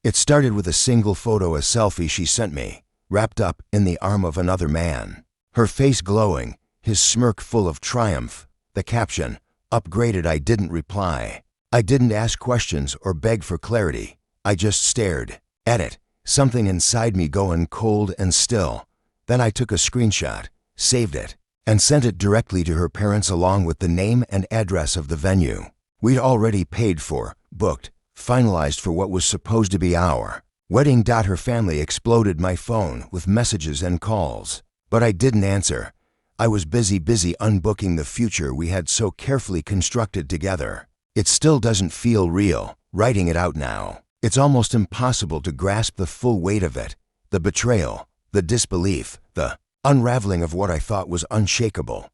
It started with a single photo, a selfie she sent me, wrapped up in the arm of another man. Her face glowing, his smirk full of triumph. The caption, "Upgraded." I didn't reply. I didn't ask questions or beg for clarity. I just stared at it, something inside me going cold and still. Then I took a screenshot, saved it, and sent it directly to her parents along with the name and address of the venue. We'd already paid for, booked, finalized for what was supposed to be our wedding. Her family exploded my phone with messages and calls, but I didn't answer. I was busy unbooking the future we had so carefully constructed together. It still doesn't feel real, writing it out now. It's almost impossible to grasp the full weight of it, the betrayal, the disbelief, the unraveling of what I thought was unshakable.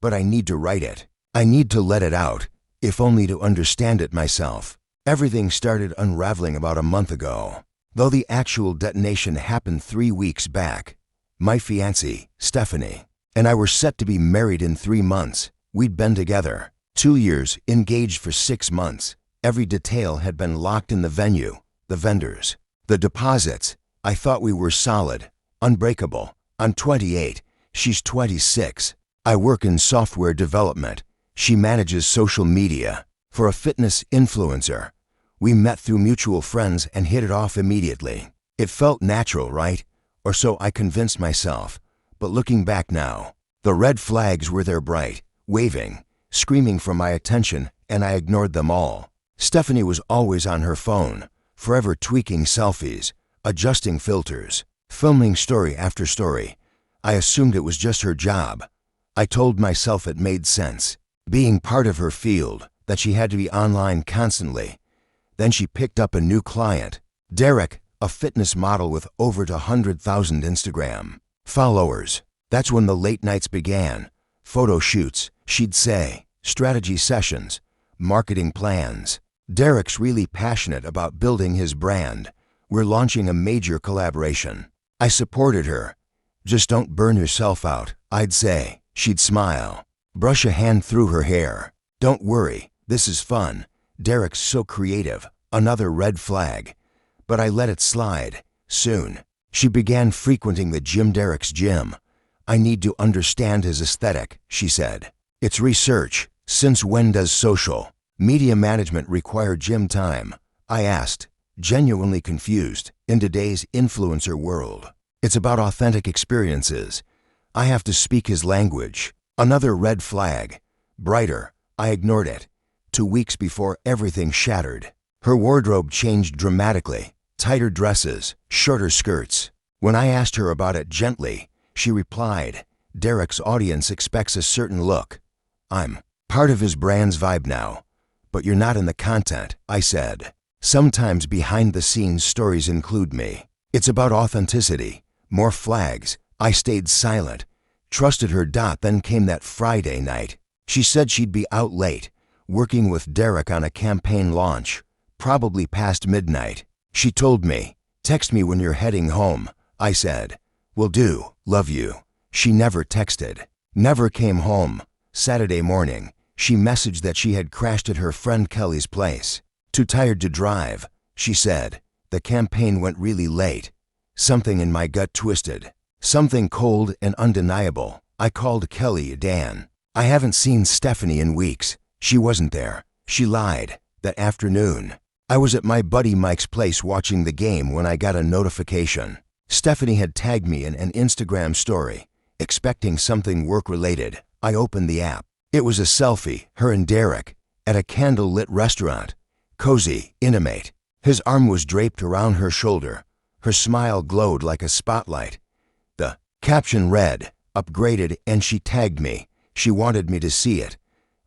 But I need to write it. I need to let it out, if only to understand it myself. Everything started unraveling about a month ago, though the actual detonation happened 3 weeks back. My fiancée, Stephanie, and I were set to be married in 3 months. We'd been together 2 years, engaged for 6 months. Every detail had been locked in the venue, the vendors, the deposits. I thought we were solid, unbreakable. I'm 28, she's 26. I work in software development. She manages social media for a fitness influencer. We met through mutual friends and hit it off immediately. It felt natural, right? Or so I convinced myself. But looking back now, the red flags were there, bright, waving, screaming for my attention, and I ignored them all. Stephanie was always on her phone, forever tweaking selfies, adjusting filters, filming story after story. I assumed it was just her job. I told myself it made sense, being part of her field, that she had to be online constantly. Then she picked up a new client, Derek, a fitness model with over 100,000 Instagram followers. That's when the late nights began. Photo shoots, she'd say, strategy sessions, marketing plans. Derek's really passionate about building his brand. We're launching a major collaboration. I supported her. Just don't burn yourself out, I'd say. She'd smile, brush a hand through her hair. Don't worry, this is fun. Derek's so creative. Another red flag. But I let it slide. Soon, she began frequenting the gym, Derek's gym. I need to understand his aesthetic, she said. It's research. Since when does social media management require gym time? I asked, genuinely confused. In today's influencer world, it's about authentic experiences. I have to speak his language. Another red flag. Brighter. I ignored it. 2 weeks before everything shattered. Her wardrobe changed dramatically. Tighter dresses, shorter skirts. When I asked her about it gently, she replied, Derek's audience expects a certain look. I'm part of his brand's vibe now. But you're not in the content, I said. Sometimes behind-the-scenes stories include me. It's about authenticity. More flags. I stayed silent, trusted her. Then came that Friday night. She said she'd be out late, working with Derek on a campaign launch, probably past midnight. She told me, text me when you're heading home. I said, will do, love you. She never texted, never came home. Saturday morning, she messaged that she had crashed at her friend Kelly's place. Too tired to drive, she said. The campaign went really late. Something in my gut twisted. Something cold and undeniable. I called Kelly. Dan, I haven't seen Stephanie in weeks. She wasn't there. She lied. That afternoon, I was at my buddy Mike's place watching the game when I got a notification. Stephanie had tagged me in an Instagram story, expecting something work-related. I opened the app. It was a selfie, her and Derek, at a candle-lit restaurant. Cozy, intimate. His arm was draped around her shoulder. Her smile glowed like a spotlight. The caption read, upgraded, and she tagged me. She wanted me to see it.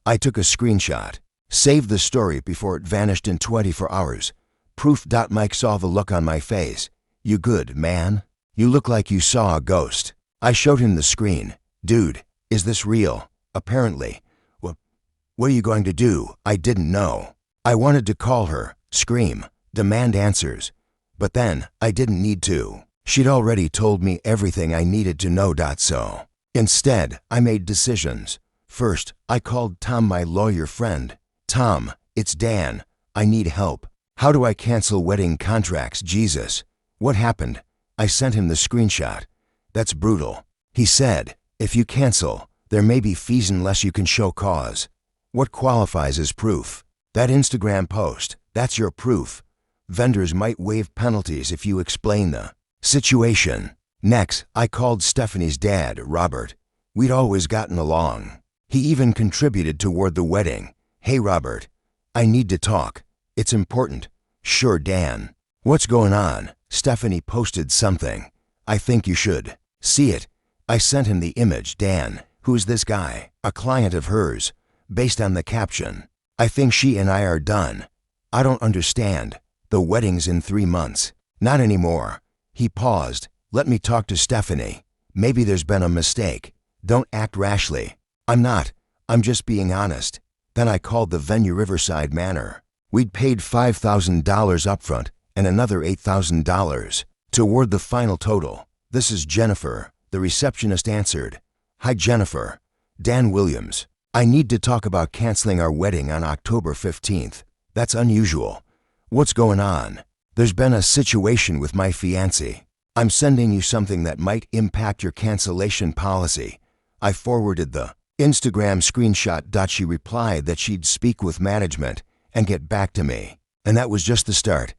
I took a screenshot, saved the story before it vanished in 24 hours. Proof. Mike saw the look on my face. You good, man? You look like you saw a ghost. I showed him the screen. Dude, is this real? Apparently. What are you going to do? I didn't know. I wanted to call her, scream, demand answers. But then, I didn't need to. She'd already told me everything I needed to know. So, instead, I made decisions. First, I called Tom, my lawyer friend. Tom, it's Dan. I need help. How do I cancel wedding contracts? Jesus. What happened? I sent him the screenshot. That's brutal. He said, if you cancel, there may be fees unless you can show cause. What qualifies as proof? That Instagram post, that's your proof. Vendors might waive penalties if you explain the situation. Next, I called Stephanie's dad, Robert. We'd always gotten along. He even contributed toward the wedding. Hey Robert, I need to talk. It's important. Sure, Dan. What's going on? Stephanie posted something. I think you should see it. I sent him the image. Dan, who's this guy? A client of hers. Based on the caption, I think she and I are done. I don't understand. The wedding's in 3 months. Not anymore. He paused. Let me talk to Stephanie. Maybe there's been a mistake. Don't act rashly. I'm not. I'm just being honest. Then I called the venue Riverside Manor. We'd paid $5,000 upfront and another $8,000 toward the final total. This is Jennifer, the receptionist answered. Hi Jennifer. Dan Williams. I need to talk about canceling our wedding on October 15th. That's unusual. What's going on? There's been a situation with my fiancé. I'm sending you something that might impact your cancellation policy. I forwarded the Instagram screenshot. She replied that she'd speak with management and get back to me. And that was just the start.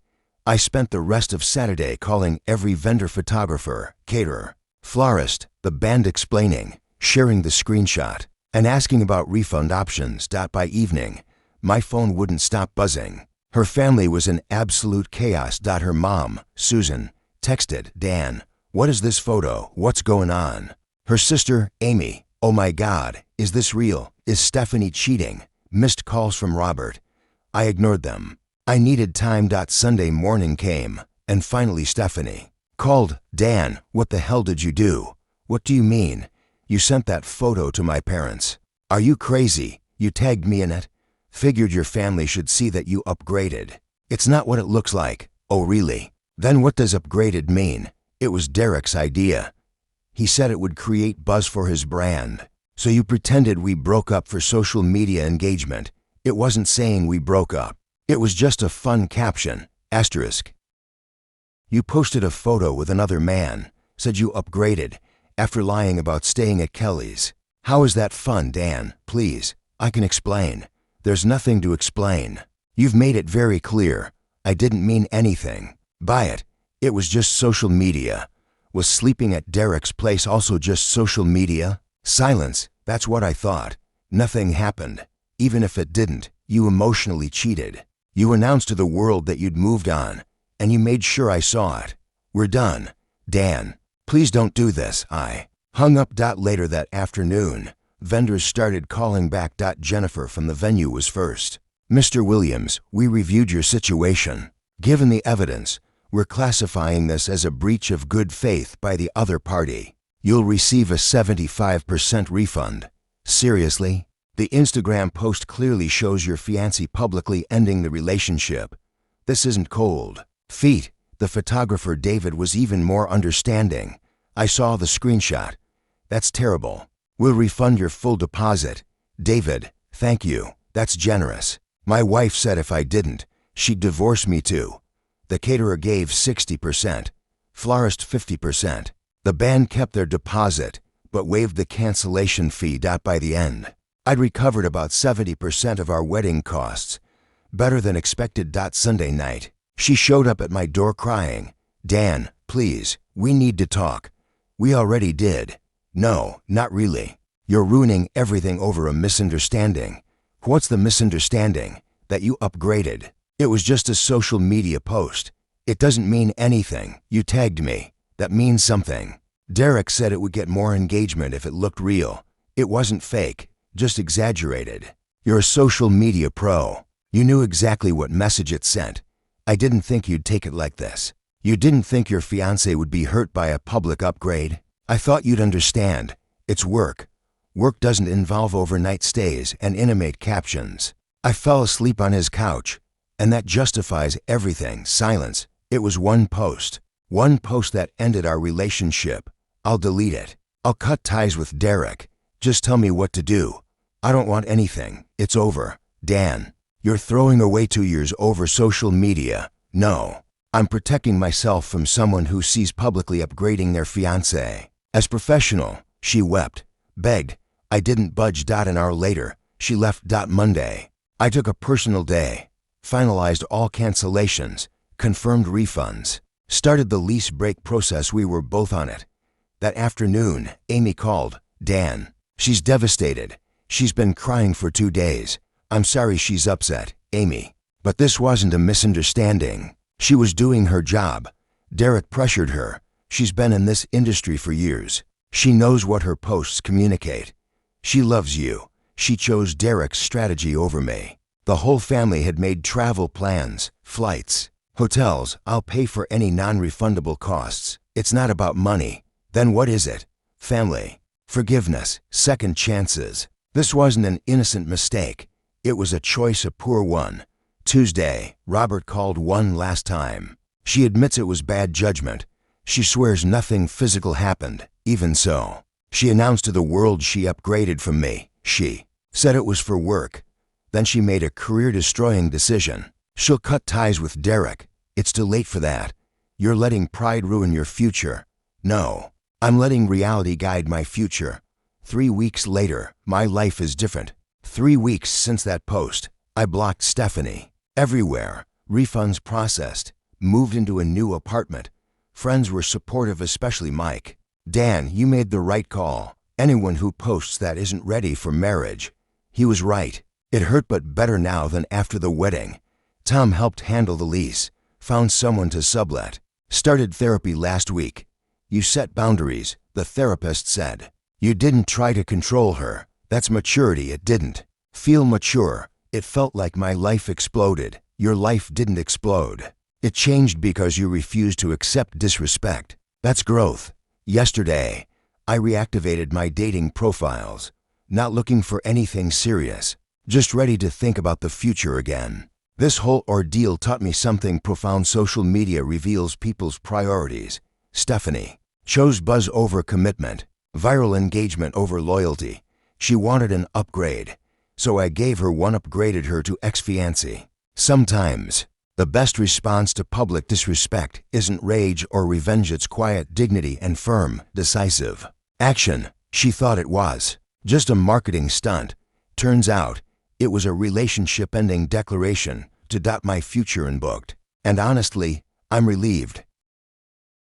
I spent the rest of Saturday calling every vendor, photographer, caterer, florist, the band, explaining, sharing the screenshot, and asking about refund options. By evening, my phone wouldn't stop buzzing. Her family was in absolute chaos. Her mom, Susan, texted, Dan, what is this photo? What's going on? Her sister, Amy, oh my God, is this real? Is Stephanie cheating? Missed calls from Robert. I ignored them. I needed time. Sunday morning came, and finally Stephanie called. Dan, what the hell did you do? What do you mean? You sent that photo to my parents. Are you crazy? You tagged me in it. Figured your family should see that you upgraded. It's not what it looks like. Oh really? Then what does upgraded mean? It was Derek's idea. He said it would create buzz for his brand. So you pretended we broke up for social media engagement. It wasn't saying we broke up. It was just a fun caption. Asterisk. You posted a photo with another man, said you upgraded, after lying about staying at Kelly's. How is that fun, Dan? Please, I can explain. There's nothing to explain. You've made it very clear. I didn't mean anything by it. It was just social media. Was sleeping at Derek's place also just social media? Silence. That's what I thought. Nothing happened. Even if it didn't, you emotionally cheated. You announced to the world that you'd moved on, and you made sure I saw it. We're done. Dan, please don't do this. I hung up. Later that afternoon, vendors started calling back. Jennifer from the venue was first. Mr. Williams, we reviewed your situation. Given the evidence, we're classifying this as a breach of good faith by the other party. You'll receive a 75% refund. Seriously? The Instagram post clearly shows your fiancé publicly ending the relationship. This isn't cold feet. The photographer David was even more understanding. I saw the screenshot. That's terrible. We'll refund your full deposit. David, thank you. That's generous. My wife said if I didn't, she'd divorce me too. The caterer gave 60%. Florist 50%. The band kept their deposit, but waived the cancellation fee. By the end, I'd recovered about 70% of our wedding costs. Better than expected. Sunday night, she showed up at my door crying, Dan, please, we need to talk. We already did. No, not really. You're ruining everything over a misunderstanding. What's the misunderstanding? That you upgraded. It was just a social media post. It doesn't mean anything. You tagged me. That means something. Derek said it would get more engagement if it looked real. It wasn't fake. Just exaggerated. You're a social media pro. You knew exactly what message it sent. I didn't think you'd take it like this. You didn't think your fiancé would be hurt by a public upgrade. I thought you'd understand. It's work. Work doesn't involve overnight stays and animate captions. I fell asleep on his couch, and that justifies everything. Silence. It was one post. One post that ended our relationship. I'll delete it. I'll cut ties with Derek. Just tell me what to do. I don't want anything. It's over. Dan. You're throwing away 2 years over social media. No. I'm protecting myself from someone who sees publicly upgrading their fiancé. As professional, she wept, begged. I didn't budge. An hour later, she left. Monday. I took a personal day, finalized all cancellations, confirmed refunds, started the lease break process. We were both on it. That afternoon, Amy called. Dan. She's devastated. She's been crying for 2 days. I'm sorry she's upset, Amy. But this wasn't a misunderstanding. She was doing her job. Derek pressured her. She's been in this industry for years. She knows what her posts communicate. She loves you. She chose Derek's strategy over me. The whole family had made travel plans, flights, hotels. I'll pay for any non-refundable costs. It's not about money. Then what is it? Family, forgiveness, second chances. This wasn't an innocent mistake. It was a choice, a poor one. Tuesday, Robert called one last time. She admits it was bad judgment. She swears nothing physical happened. Even so, she announced to the world she upgraded from me. She said it was for work. Then she made a career-destroying decision. She'll cut ties with Derek. It's too late for that. You're letting pride ruin your future. No, I'm letting reality guide my future. 3 weeks later, my life is different. 3 weeks since that post, I blocked Stephanie. Everywhere, refunds processed, moved into a new apartment. Friends were supportive, especially Mike. Dan, you made the right call. Anyone who posts that isn't ready for marriage. He was right. It hurt, but better now than after the wedding. Tom helped handle the lease, found someone to sublet, started therapy last week. You set boundaries, the therapist said. You didn't try to control her. That's maturity. It didn't feel mature. It felt like my life exploded. Your life didn't explode. It changed because you refused to accept disrespect. That's growth. Yesterday, I reactivated my dating profiles, not looking for anything serious, just ready to think about the future again. This whole ordeal taught me something profound. Social media reveals people's priorities. Stephanie chose buzz over commitment, viral engagement over loyalty. She wanted an upgrade, so I gave her one, upgraded her to ex-fiancé. Sometimes, the best response to public disrespect isn't rage or revenge. It's quiet dignity and firm, decisive action. She thought it was just a marketing stunt. Turns out, it was a relationship-ending declaration to dot my future and booked. And honestly, I'm relieved.